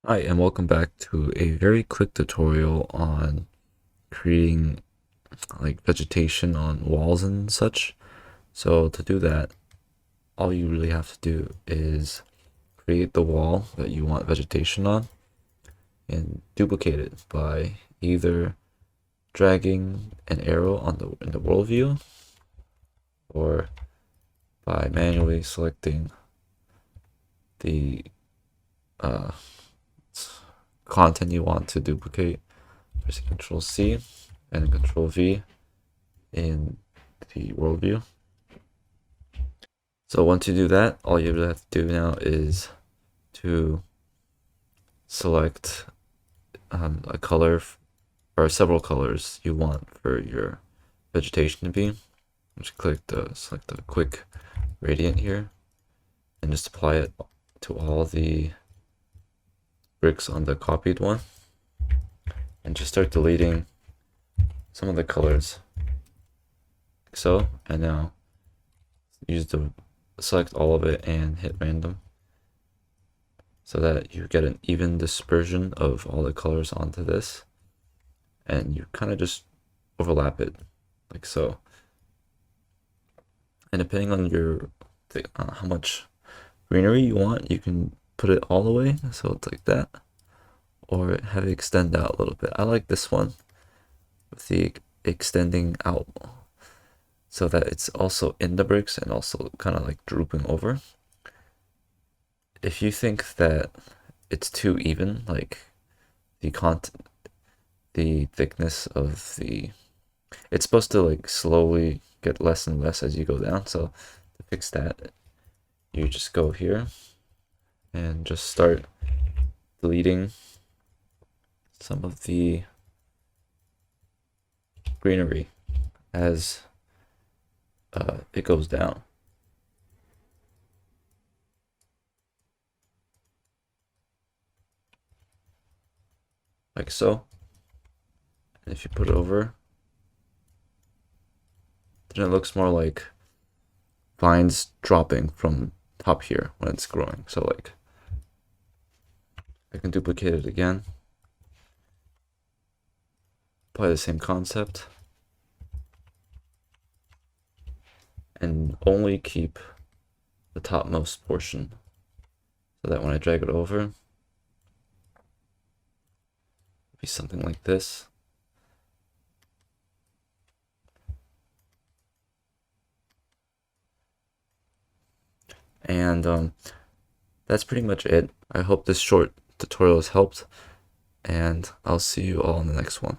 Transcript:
Hi, and welcome back to a very quick tutorial on creating like vegetation on walls and such. So to do that, all you really have to do is create the wall that you want vegetation on and duplicate it by either dragging an arrow on the world view or by manually selecting the uh, content you want to duplicate. Pressing Control C and Control V in the world view. So once you do that, all you really have to do now is to select a color or several colors you want for your vegetation to be. Just select the quick gradient here and just apply it to all the bricks on the copied one and just start deleting some of the colors like so. And now select all of it and hit random so that you get an even dispersion of all the colors onto this, and you kind of just overlap it like so. And depending on how much greenery you want, you can put it all the way so it's like that, or have it extend out a little bit. I like this one with the extending out so that it's also in the bricks and also kind of like drooping over. If you think that it's too even, like the thickness of it's supposed to like slowly get less and less as you go down. So to fix that, you just go here and just start deleting some of the greenery as it goes down. Like so. And if you put it over, then it looks more like vines dropping from top here when it's growing. So like I can duplicate it again, apply the same concept, and only keep the topmost portion so that when I drag it over, it'll be something like this. And that's pretty much it. I hope this short tutorial has helped, and I'll see you all in the next one.